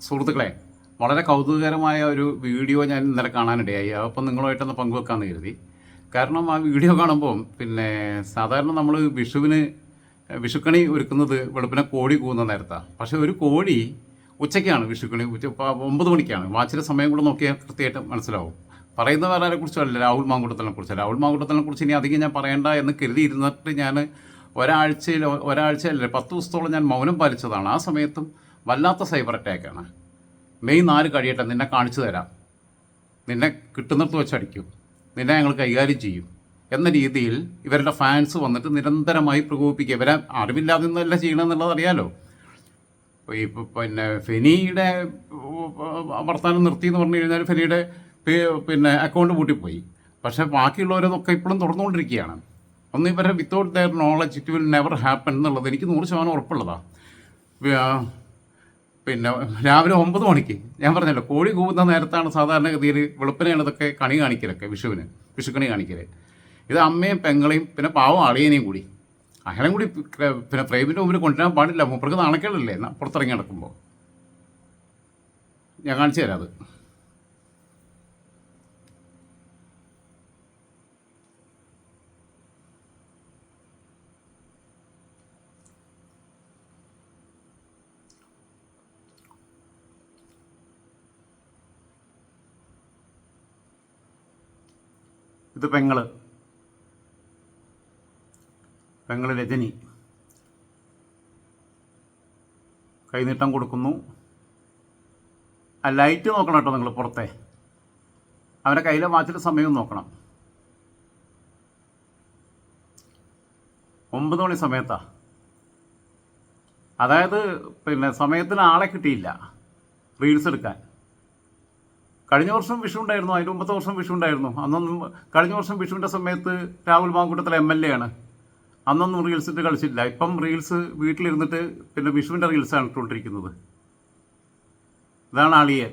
സുഹൃത്തുക്കളെ, വളരെ കൗതുകകരമായ ഒരു വീഡിയോ ഞാൻ ഇന്നലെ കാണാനിടയായി. അപ്പം നിങ്ങളുമായിട്ടൊന്ന് പങ്കുവെക്കാമെന്ന് കരുതി. കാരണം ആ വീഡിയോ കാണുമ്പം സാധാരണ നമ്മൾ വിഷുക്കണി ഒരുക്കുന്നത് വെളുപ്പിനെ കോഴി കൂവുന്ന നേരത്താണ്. പക്ഷേ ഒരു കോഴി ഉച്ചയ്ക്കാണ് വിഷുക്കണി, 9 മണിക്കാണ്. വാച്ചിൻ്റെ സമയം കൂടെ നോക്കിയാൽ കൃത്യമായിട്ട് മനസ്സിലാവും. പറയുന്ന വേറെ ആരെക്കുറിച്ചല്ല, രാഹുൽ മാങ്കൂട്ടത്തിനെ കുറിച്ച്. രാഹുൽ മാങ്കൂട്ടത്തിനെ കുറിച്ച് ഇനി അധികം ഞാൻ പറയേണ്ട എന്ന് കരുതിയിരുന്നിട്ട് ഞാൻ ഒരാഴ്ചയല്ല 10 ദിവസത്തോളം ഞാൻ മൗനം പാലിച്ചതാണ്. ആ സമയത്തും വല്ലാത്ത സൈബർ അറ്റാക്കാണ്. മെയ് 4 കഴിയട്ടെ, നിന്നെ കാണിച്ചു തരാം, നിന്നെ കിട്ടുന്നിടത്ത് വെച്ചടിക്കും, നിന്നെ ഞങ്ങൾ കൈകാര്യം ചെയ്യും എന്ന രീതിയിൽ ഇവരുടെ ഫാൻസ് വന്നിട്ട് നിരന്തരമായി പ്രകോപിപ്പിക്കുക. ഇവരെ അറിവില്ലാതെ നിന്നല്ല ചെയ്യണമെന്നുള്ളത് അറിയാലോ. ഈ ഫെനിയുടെ വർത്തമാനം നിർത്തി എന്ന് പറഞ്ഞു കഴിഞ്ഞാൽ ഫെനിയുടെ അക്കൗണ്ട് പൂട്ടിപ്പോയി. പക്ഷേ ബാക്കിയുള്ളവരതൊക്കെ ഇപ്പോഴും തുറന്നുകൊണ്ടിരിക്കുകയാണ്. ഒന്ന് ഇവരെ without their knowledge it will never happen എന്നുള്ളത് എനിക്ക് 100% ഉറപ്പുള്ളതാണ്. രാവിലെ 9 മണിക്ക് ഞാൻ പറഞ്ഞല്ലോ, കോഴി കൂവുന്ന നേരത്താണ് സാധാരണഗതിയിൽ വെളുപ്പിനെയാണ് ഇതൊക്കെ കണി കാണിക്കലൊക്കെ, വിഷുക്കണി കാണിക്കൽ. ഇത് അമ്മയും പെങ്ങളെയും പിന്നെ പാവം അളിയനെയും കൂടി, അയാളും കൂടി ഫ്രെയിമിൻ്റെ മുമ്പിൽ കൊണ്ടുവരാൻ പാടില്ല. മൂപ്പർക്ക് നാണക്കേടല്ലേ പുറത്തിറങ്ങി നടക്കുമ്പോൾ. ഞാൻ കാണിച്ചു തരാം അത്. ഇത് പെങ്ങള് രജനി കൈനീട്ടം കൊടുക്കുന്നു. ആ ലൈറ്റ് നോക്കണം കേട്ടോ നിങ്ങൾ, പുറത്തെ അവൻ്റെ കയ്യിലെ വാച്ചിൻ്റെ സമയവും നോക്കണം. 9 മണി സമയത്താണ്. അതായത് സമയത്തിന് ആളെ കിട്ടിയില്ല റീൽസ് എടുക്കാൻ. കഴിഞ്ഞ വർഷം വിഷു ഉണ്ടായിരുന്നു, അതിൻ്റെ മുമ്പത്തെ വർഷം വിഷു ഉണ്ടായിരുന്നു. അന്നൊന്നും കഴിഞ്ഞ വർഷം വിഷുവിൻ്റെ സമയത്ത് രാഹുൽ മാങ്കൂട്ടത്തിലെ MLA ആണ്. അന്നൊന്നും റീൽസ് ഇട്ട് കളിച്ചില്ല. ഇപ്പം റീൽസ് വീട്ടിലിരുന്നിട്ട് വിഷുവിൻ്റെ റീൽസാണ് ഇട്ടുകൊണ്ടിരിക്കുന്നത്. ഇതാണ് അളിയൻ.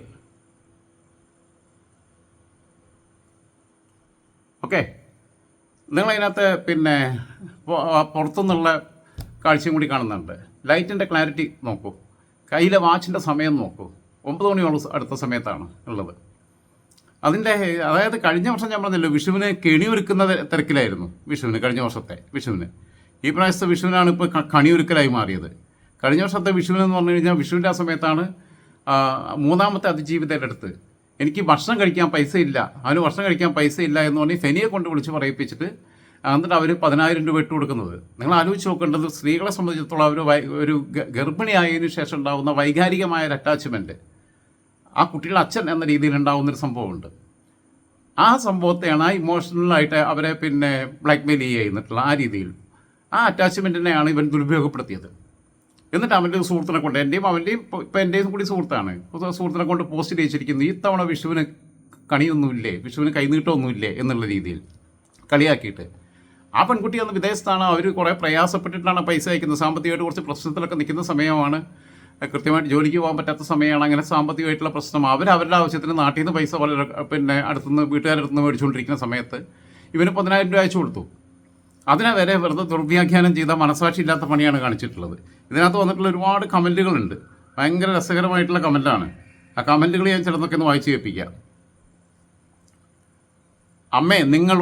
ഓക്കെ, നിങ്ങളതിനകത്ത് പുറത്തുനിന്നുള്ള കാഴ്ചയും കൂടി കാണുന്നുണ്ട്. ലൈറ്റിൻ്റെ ക്ലാരിറ്റി നോക്കൂ, കയ്യിലെ വാച്ചിൻ്റെ സമയം നോക്കൂ. 9 മണിയോളം അടുത്ത സമയത്താണ് ഉള്ളത്. അതായത് കഴിഞ്ഞ വർഷം ഞാൻ പറഞ്ഞല്ലോ, വിഷുവിന് കെണിയൊരുക്കുന്ന തിരക്കിലായിരുന്നു. കഴിഞ്ഞ വർഷത്തെ വിഷുവിന്. ഈ പ്രാവശ്യത്തെ വിഷുവിനാണ് ഇപ്പോൾ കണിയൊരുക്കലായി മാറിയത്. കഴിഞ്ഞ വർഷത്തെ വിഷുവിനെന്ന് പറഞ്ഞു കഴിഞ്ഞാൽ വിഷുവിൻ്റെ ആ സമയത്താണ് 3ാമത്തെ അതിജീവിതയുടെ അടുത്ത് എനിക്ക് ഭക്ഷണം കഴിക്കാൻ പൈസ ഇല്ല, അവന് ഭക്ഷണം കഴിക്കാൻ പൈസ ഇല്ല എന്ന് പറഞ്ഞ് ഫെനിയെ കൊണ്ട് വിളിച്ച് പറയിപ്പിച്ചിട്ട് എന്നിട്ട് അവർ 10,000 രൂപ ഇട്ട് കൊടുക്കുന്നത്. നിങ്ങൾ ആലോചിച്ച് നോക്കേണ്ടത്, സ്ത്രീകളെ സംബന്ധിച്ചിടത്തോളം ഒരു ഗർഭിണിയായതിനു ശേഷം ഉണ്ടാകുന്ന വൈകാരികമായ ഒരു അറ്റാച്ച്മെൻറ്റ്, ആ കുട്ടിയുടെ അച്ഛൻ എന്ന രീതിയിൽ ഉണ്ടാകുന്നൊരു സംഭവമുണ്ട്. ആ സംഭവത്തെയാണ് ആ ഇമോഷണലായിട്ട് അവരെ ബ്ലാക്ക് മെയിൽ ചെയ്യുന്നിട്ടുള്ള ആ രീതിയിൽ ആ അറ്റാച്ച്മെൻറ്റിനെയാണ് ഇവൻ ദുരുപയോഗപ്പെടുത്തിയത്. എന്നിട്ട് അവൻ്റെ സുഹൃത്തിനെ കൊണ്ട്, അവൻ്റെയും ഇപ്പം എൻ്റെയും കൂടി സുഹൃത്താണ്, സുഹൃത്തിനെ കൊണ്ട് പോസ്റ്റ് ചെയ്യിച്ചിരിക്കുന്നത്, ഈ തവണ വിഷുവിന് കണിയൊന്നുമില്ലേ, വിഷുവിന് കൈനീട്ടമൊന്നുമില്ലേ എന്നുള്ള രീതിയിൽ കളിയാക്കിയിട്ട്. ആ പെൺകുട്ടി അന്ന് വിദേശത്താണ്, അവർ കുറേ പ്രയാസപ്പെട്ടിട്ടാണ് പൈസ അയക്കുന്നത്. സാമ്പത്തികമായിട്ട് കുറച്ച് പ്രശ്നത്തിലൊക്കെ നിൽക്കുന്ന സമയമാണ്, കൃത്യമായിട്ട് ജോലിക്ക് പോകാൻ പറ്റാത്ത സമയമാണ്. അങ്ങനെ സാമ്പത്തികമായിട്ടുള്ള പ്രശ്നം, അവരുടെ ആവശ്യത്തിന് നാട്ടിൽ നിന്ന് പൈസ വളരെ അടുത്തുനിന്ന് വീട്ടുകാരുടെ അടുത്തുനിന്ന് മേടിച്ചുകൊണ്ടിരിക്കുന്ന സമയത്ത് ഇവന് 10,000 രൂപ അയച്ചു കൊടുത്തു. അതിനെ വരെ വെറുതെ ദുർവ്യാഖ്യാനം ചെയ്ത മനസാക്ഷി ഇല്ലാത്ത പണിയാണ് കാണിച്ചിട്ടുള്ളത്. ഇതിനകത്ത് വന്നിട്ടുള്ള ഒരുപാട് കമൻറ്റുകളുണ്ട്, ഭയങ്കര രസകരമായിട്ടുള്ള കമൻറ്റാണ്. ആ കമൻറ്റുകൾ ഞാൻ ചിലതൊക്കെ ഒന്ന് വായിച്ച് കേൾപ്പിക്കാം. അമ്മേ നിങ്ങൾ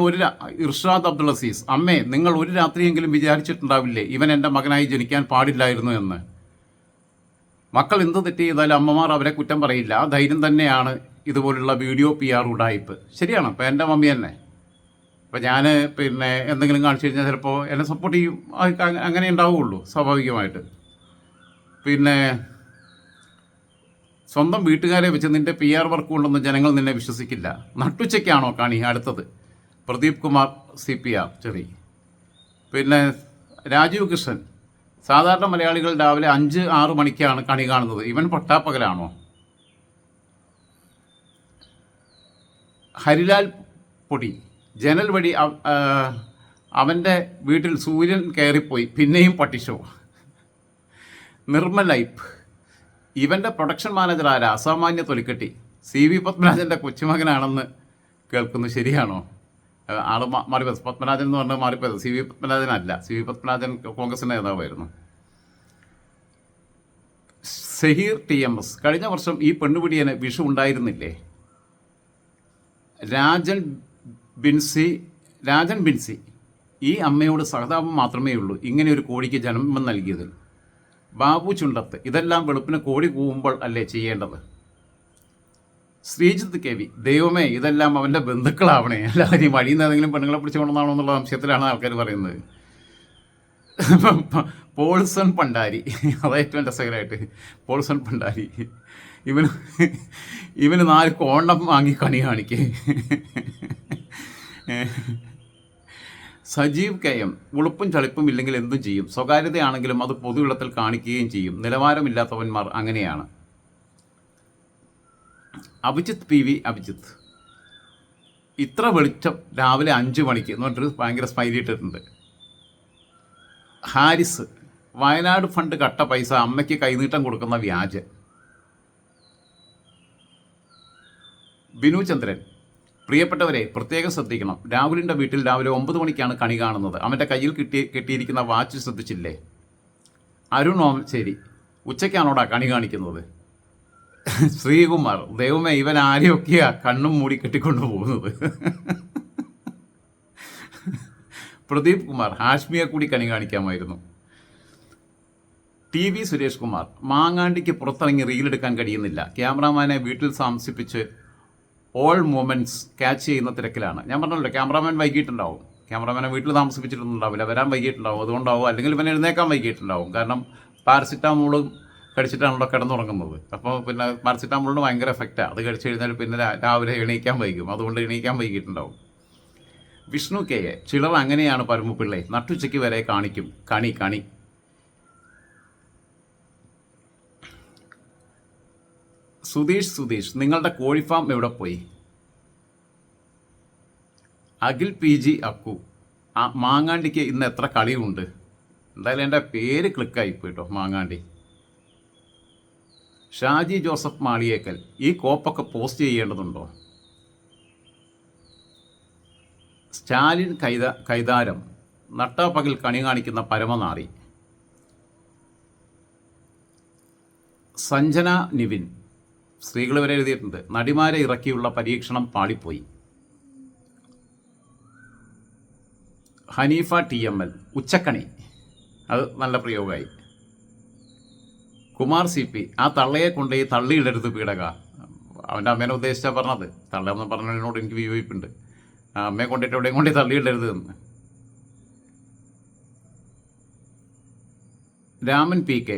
ഇർഷാദ് അബ്ദുൾ അസീസ്, അമ്മേ നിങ്ങൾ ഒരു രാത്രിയെങ്കിലും വിചാരിച്ചിട്ടുണ്ടാവില്ലേ ഇവൻ എൻ്റെ മകനായി ജനിക്കാൻ പാടില്ലായിരുന്നു എന്ന്. മക്കൾ എന്ത് തെറ്റ് ചെയ്താലും അമ്മമാർ അവരെ കുറ്റം പറയില്ല. ആ ധൈര്യം തന്നെയാണ് ഇതുപോലുള്ള വീഡിയോ PR ഉടായിപ്പ്. ശരിയാണ്. ഇപ്പം എൻ്റെ മമ്മി തന്നെ, ഇപ്പം ഞാൻ എന്തെങ്കിലും കാണിച്ചു കഴിഞ്ഞാൽ ചിലപ്പോൾ എന്നെ സപ്പോർട്ട് ചെയ്യും. അങ്ങനെ ഉണ്ടാവുകയുള്ളൂ സ്വാഭാവികമായിട്ട്. സ്വന്തം വീട്ടുകാരെ വെച്ച് നിൻ്റെ PR വർക്ക് കൊണ്ടൊന്നും ജനങ്ങൾ നിന്നെ വിശ്വസിക്കില്ല. നട്ടുച്ചയ്ക്കാണോ കാണി? അടുത്തത് പ്രദീപ് കുമാർ CPR ചെറി. രാജീവ് കൃഷ്ണൻ, സാധാരണ മലയാളികൾ രാവിലെ 5-6 മണിക്കാണ് കണി കാണുന്നത്, ഇവൻ പട്ടാപ്പകലാണോ? ഹരിലാൽ പൊടി, ജനൽ വഴി അവൻ്റെ വീട്ടിൽ സൂര്യൻ കയറിപ്പോയി, പിന്നെയും പട്ടിഷോ. നിർമ്മലൈപ്പ്, ഇവൻ്റെ പ്രൊഡക്ഷൻ മാനേജർ ആരാ? അസാമാന്യ തൊലിക്കെട്ടി. CV പത്മരാജൻ്റെ കൊച്ചുമകനാണെന്ന് കേൾക്കുന്നു, ശരിയാണോ? ആൾ മാറിപ്പോയത്, പത്മരാജൻ എന്ന് പറഞ്ഞാൽ മാറിപ്പോയത്. CV പത്മരാജനല്ല, CV പത്മരാജൻ കോൺഗ്രസിൻ്റെ നേതാവായിരുന്നു. സഹീർ TMS, കഴിഞ്ഞ വർഷം ഈ പെണ്ണുപിടിയന് വിഷു ഉണ്ടായിരുന്നില്ലേ? രാജൻ ബിൻസി ഈ അമ്മയോട് സഹതാപം മാത്രമേ ഉള്ളൂ ഇങ്ങനെ ഒരു കോഴിക്ക് ജന്മം നൽകിയതിൽ. ബാബു ചുണ്ടത്ത്, ഇതെല്ലാം വെളുപ്പിന് കോഴി കൂവുമ്പോൾ അല്ലേ ചെയ്യേണ്ടത്? ശ്രീജിത്ത് KV, ദൈവമേ ഇതെല്ലാം അവൻ്റെ ബന്ധുക്കളാവണേ, അല്ലാതെ ഈ വഴിയിൽ നിന്ന് ഏതെങ്കിലും പെണ്ണുങ്ങളെ പിടിച്ചു കൊണ്ടുവന്നാണോ എന്നുള്ള സംശയത്തിലാണ് ആൾക്കാർ പറയുന്നത്. പോൾസൺ പണ്ടാരി, അതേറ്റവും രസകരമായിട്ട്, പോൾസൺ പണ്ടാരി ഇവന് 4 കോണ്ടം വാങ്ങി കണി കാണിക്കേ. സജീവ് KM, ഉളുപ്പും ചളിപ്പും ഇല്ലെങ്കിൽ എന്തും ചെയ്യും, സ്വകാര്യതയാണെങ്കിലും അത് പൊതുവിളത്തിൽ കാണിക്കുകയും ചെയ്യും, നിലവാരമില്ലാത്തവന്മാർ അങ്ങനെയാണ്. അഭിജിത്ത് PV, അഭിജിത്ത്, ഇത്ര വെളിച്ചം രാവിലെ 5 മണിക്ക് എന്ന് പറഞ്ഞിട്ട് ഭയങ്കര സ്മൈലി ഇട്ടിട്ടുണ്ട്. ഹാരിസ്, വയനാട് ഫണ്ട് കട്ട പൈസ അമ്മയ്ക്ക് കൈനീട്ടം കൊടുക്കുന്ന വ്യാജൻ. ബിനു ചന്ദ്രൻ, പ്രിയപ്പെട്ടവരെ പ്രത്യേകം ശ്രദ്ധിക്കണം, രാഹുലിൻ്റെ വീട്ടിൽ രാവിലെ 9 മണിക്കാണ് കണി കാണുന്നത്. അവൻ്റെ കയ്യിൽ കെട്ടിയിരിക്കുന്ന വാച്ച് ശ്രദ്ധിച്ചില്ലേ? അരുൺ ഓമശ്ശേരി, ഉച്ചയ്ക്കാണോടാ കണി കാണിക്കുന്നത്? ശ്രീകുമാർ, ദൈവമേ ഇവൻ ആരെയൊക്കെയാ കണ്ണും മൂടി കെട്ടിക്കൊണ്ടു പോകുന്നത്? പ്രദീപ് കുമാർ, ഹാഷ്മിയെ കൂടി കണി കാണിക്കാമായിരുന്നു. TV സുരേഷ് കുമാർ, മാങ്ങാണ്ടിക്ക് പുറത്തിറങ്ങി റീലെടുക്കാൻ കഴിയുന്നില്ല, ക്യാമറാമാനെ വീട്ടിൽ താമസിപ്പിച്ച് ഓൾ മൊമെൻറ്റ്സ് ക്യാച്ച് ചെയ്യുന്ന തിരക്കിലാണ്. ഞാൻ പറഞ്ഞല്ലോ, ക്യാമറാമാൻ വൈകിട്ടുണ്ടാവും, ക്യാമറാമാനെ വീട്ടിൽ താമസിപ്പിച്ചിട്ടൊന്നുണ്ടാവില്ല, വരാൻ വൈകിട്ടുണ്ടാവും, അതുകൊണ്ടാവും, അല്ലെങ്കിൽ ഇവൻ എഴുന്നേക്കാൻ വൈകിട്ടുണ്ടാവും. കാരണം പാരസിറ്റാമോളും കഴിച്ചിട്ടാണല്ലോ കിടന്നുറങ്ങുന്നത്. അപ്പോൾ പിന്നെ പാരസിറ്റാമോളിന് ഭയങ്കര എഫക്റ്റാണ്, അത് കഴിച്ച് കഴിഞ്ഞാൽ പിന്നെ രാവിലെ എണീക്കാൻ വൈകും, അതുകൊണ്ട് എണീക്കാൻ വൈകിട്ടുണ്ടാവും. വിഷ്ണു KA, ചിലർ അങ്ങനെയാണ് പരമപിള്ളേ, നട്ടുച്ചയ്ക്ക് വരെ കാണിക്കും കണി. സുധീഷ്, നിങ്ങളുടെ കോഴി ഫാം എവിടെ പോയി? അഖിൽ PG അക്കു, മാങ്ങാണ്ടിക്ക് ഇന്ന് എത്ര കളിയുണ്ട്? എന്തായാലും എൻ്റെ പേര് ക്ലിക്കായിപ്പോയി കേട്ടോ, മാങ്ങാണ്ടി. ഷാജി ജോസഫ് മാളിയേക്കൽ, ഈ കോപ്പൊക്കെ പോസ്റ്റ് ചെയ്യേണ്ടതുണ്ടോ? സ്റ്റാലിൻ കൈതാരം, നട്ടാപ്പകൽ കണി കാണിക്കുന്ന പരമനാറി. സഞ്ജന നിവിൻ, സ്ത്രീകൾ വരെ എഴുതിയിട്ടുണ്ട്, നടിമാരെ ഇറക്കിയുള്ള പരീക്ഷണം പാളിപ്പോയി. ഹനീഫ TML, ഉച്ചക്കണി, അത് നല്ല പ്രയോഗമായി. കുമാർ CP, ആ തള്ളയെ കൊണ്ടുപോയി തള്ളിയിടരുത് പീഡക. അവൻ്റെ അമ്മേനെ ഉദ്ദേശിച്ചാണ് പറഞ്ഞത്, തള്ളയെന്ന് പറഞ്ഞതിനോട് എനിക്ക് വിയോജിപ്പുണ്ട്. അമ്മയെ കൊണ്ടിട്ട് എവിടെയും കൊണ്ടേ തള്ളിയിടരുത് എന്ന്. രാമൻ PK,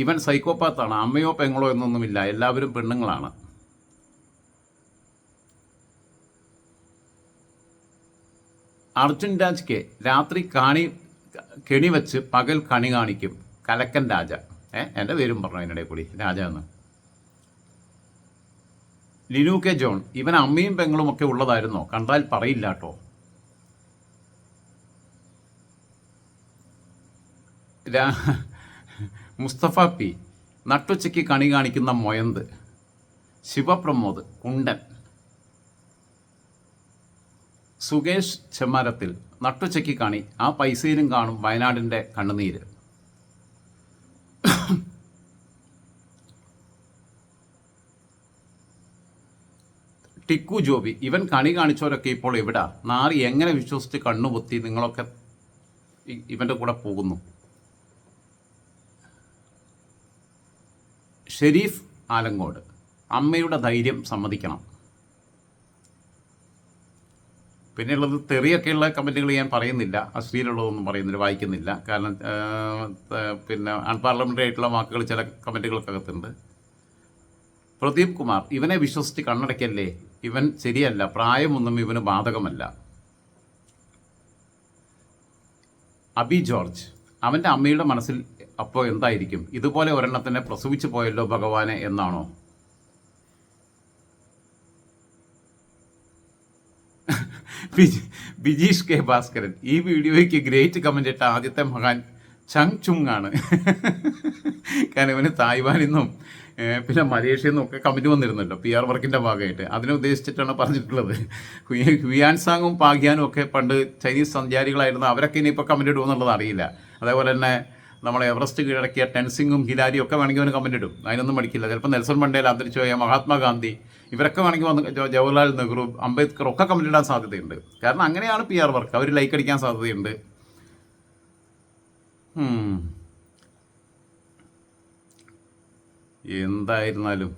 ഇവൻ സൈക്കോപാത്താണ്, അമ്മയോ പെങ്ങളോ എന്നൊന്നുമില്ല, എല്ലാവരും പെണ്ണുങ്ങളാണ്. അർജുൻ രാജ് K, രാത്രി കെണി വെച്ച് പകൽ കണി കാണിക്കും, കലക്കൻ രാജ. എൻ്റെ പേരും പറഞ്ഞു അതിനിടെ കൂടി, രാജ എന്ന്. ലിനു K ജോൺ, ഇവൻ അമ്മയും പെങ്ങളും ഒക്കെ ഉള്ളതായിരുന്നോ? കണ്ടാൽ പറയില്ല കേട്ടോ. മുസ്തഫ P, നട്ടുച്ചയ്ക്ക് കണി കാണിക്കുന്ന മൊയന്ത്. ശിവപ്രമോദ് കുണ്ടൻ. സുകേഷ് ചെമ്മാരത്തിൽ, നട്ടുച്ചയ്ക്ക് കണി, ആ പൈസയിലും കാണും വയനാടിൻ്റെ കണ്ണുനീര്. ടിക്കു ജോബി, ഇവൻ കണി കാണിച്ചവരൊക്കെ ഇപ്പോൾ എവിടാ? നാറി എങ്ങനെ വിശ്വസിച്ച് കണ്ണുപൊത്തി നിങ്ങളൊക്കെ ഇവൻ്റെ കൂടെ പോകുന്നു? ഷെരീഫ് ആലങ്കോട്, അമ്മയുടെ ധൈര്യം സമ്മതിക്കണം. പിന്നെയുള്ളത് തെറിയൊക്കെയുള്ള കമൻറ്റുകൾ ഞാൻ പറയുന്നില്ല, അശ്ലീലുള്ളതൊന്നും പറയുന്നില്ല, വായിക്കുന്നില്ല. കാരണം പിന്നെ അൺപാർലമെൻ്ററി ആയിട്ടുള്ള വാക്കുകൾ ചില കമൻറ്റുകൾക്കകത്തുണ്ട്. പ്രദീപ് കുമാർ, ഇവനെ വിശ്വസിച്ച് കണ്ണടയ്ക്കല്ലേ, ഇവൻ ശരിയല്ല, പ്രായമൊന്നും ഇവന് ബാധകമല്ല. അബി ജോർജ്, അവൻ്റെ അമ്മയുടെ മനസ്സിൽ അപ്പോൾ എന്തായിരിക്കും? ഇതുപോലെ ഒരെണ്ണത്തിനെ പ്രസവിച്ചു പോയല്ലോ ഭഗവാനെ എന്നാണോ? ബിജീഷ് K ഭാസ്കരൻ, ഈ വീഡിയോയ്ക്ക് ഗ്രേറ്റ് കമൻ്റ് ഇട്ട ആദ്യത്തെ മഹാൻ ചങ് ചുങ് ആണ്. കാരണം ഇവന് തായ്വാനിൽ നിന്നും പിന്നെ മലേഷ്യയിൽ നിന്നും ഒക്കെ കമൻറ്റ് വന്നിരുന്നല്ലോ PR വർക്കിൻ്റെ ഭാഗമായിട്ട്. അതിനെ ഉദ്ദേശിച്ചിട്ടാണ് പറഞ്ഞിട്ടുള്ളത്. ഹുയാൻസാങ്ങും പാഗ്യാനും ഒക്കെ പണ്ട് ചൈനീസ് സഞ്ചാരികളായിരുന്നു, അവരൊക്കെ ഇനിയിപ്പോൾ കമൻറ്റ് ഇടുമെന്നുള്ളത് അറിയില്ല. അതേപോലെ തന്നെ നമ്മളെ എവറസ്റ്റ് കീഴടക്കിയ ടെൻസിങ്ങും ഹിലാരിയും ഒക്കെ വേണമെങ്കിൽ അവന് കമൻ്റ് ഇടും, അതിനൊന്നും മടിക്കില്ല. ചിലപ്പോൾ നെൽസൺ മണ്ടേല, അന്തരിച്ചു പോയ മഹാത്മാഗാന്ധി, ഇവരൊക്കെ വേണമെങ്കിൽ വന്ന് ജവഹർലാൽ നെഹ്റു, അംബേദ്കർ ഒക്കെ കമൻ്റ് ഇടാൻ സാധ്യതയുണ്ട്. കാരണം അങ്ങനെയാണ് PR വർക്ക്, അവർ ലൈക്ക് അടിക്കാൻ സാധ്യതയുണ്ട്. എന്തായിരുന്നാലും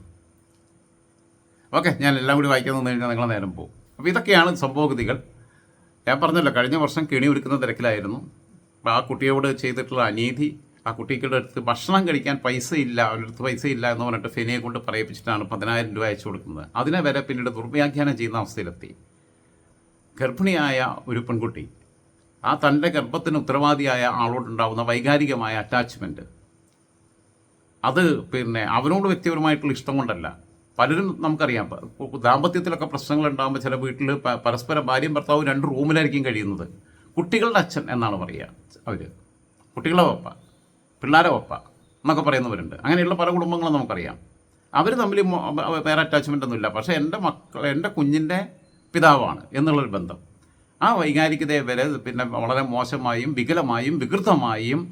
ഓക്കെ, ഞാൻ എല്ലാം കൂടി വായിക്കാൻ നിന്ന് കഴിഞ്ഞാൽ നിങ്ങളെ നേരം പോകും. അപ്പോൾ ഇതൊക്കെയാണ് സംഭവഗതികൾ. ഞാൻ പറഞ്ഞല്ലോ, കഴിഞ്ഞ വർഷം കെണി ഒരുക്കുന്ന തിരക്കിലായിരുന്നു. അപ്പോൾ ആ കുട്ടിയോട് ചെയ്തിട്ടുള്ള അനീതി, ആ കുട്ടികളുടെ അടുത്ത് ഭക്ഷണം കഴിക്കാൻ പൈസ ഇല്ല, അവരുടെ അടുത്ത് പൈസ ഇല്ല എന്ന് പറഞ്ഞിട്ട് ഫെനിയെ കൊണ്ട് പറയിപ്പിച്ചിട്ടാണ് 10,000 രൂപ അയച്ചു കൊടുക്കുന്നത്. അതിനെ വരെ പിന്നീട് ദുർവ്യാഖ്യാനം ചെയ്യുന്ന അവസ്ഥയിലെത്തി. ഗർഭിണിയായ ഒരു പെൺകുട്ടി ആ തൻ്റെ ഗർഭത്തിന് ഉത്തരവാദിയായ ആളോടുണ്ടാവുന്ന വൈകാരികമായ അറ്റാച്ച്മെൻറ്റ്, അത് അവനോട് വ്യക്തിപരമായിട്ടുള്ള ഇഷ്ടം കൊണ്ടല്ല. പലരും നമുക്കറിയാം, ദാമ്പത്യത്തിലൊക്കെ പ്രശ്നങ്ങളുണ്ടാകുമ്പോൾ ചില വീട്ടിൽ പരസ്പരം ഭാര്യയും ഭർത്താവും 2 റൂമിലായിരിക്കും കഴിയുന്നത്. കുട്ടികളുടെ അച്ഛൻ എന്നാണ് പറയുക അവർ, കുട്ടികളെ പപ്പ, പിള്ളേരെ പപ്പ എന്നൊക്കെ പറയുന്നവരുണ്ട്. അങ്ങനെയുള്ള പല കുടുംബങ്ങളും നമുക്കറിയാം. അവർ തമ്മിൽ വേറെ അറ്റാച്ച്മെൻ്റ് ഒന്നുമില്ല, പക്ഷേ എൻ്റെ കുഞ്ഞിൻ്റെ പിതാവാണ് എന്നുള്ളൊരു ബന്ധം. ആ വൈകാരികതയെ വരെ വളരെ മോശമായും വികലമായും വികൃതമായും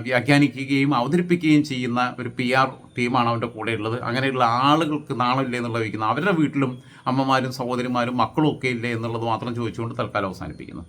വ്യാഖ്യാനിക്കുകയും അവതരിപ്പിക്കുകയും ചെയ്യുന്ന ഒരു PR ടീമാണ് അവൻ്റെ കൂടെയുള്ളത്. അങ്ങനെയുള്ള ആളുകൾക്ക് നാണമില്ലേ എന്നുള്ളത് ചോദിക്കുന്നത്. അവരുടെ വീട്ടിലും അമ്മമാരും സഹോദരിമാരും മക്കളും ഒക്കെ ഇല്ലേ എന്നുള്ളത് മാത്രം ചോദിച്ചുകൊണ്ട് തൽക്കാലം അവസാനിപ്പിക്കുന്നു.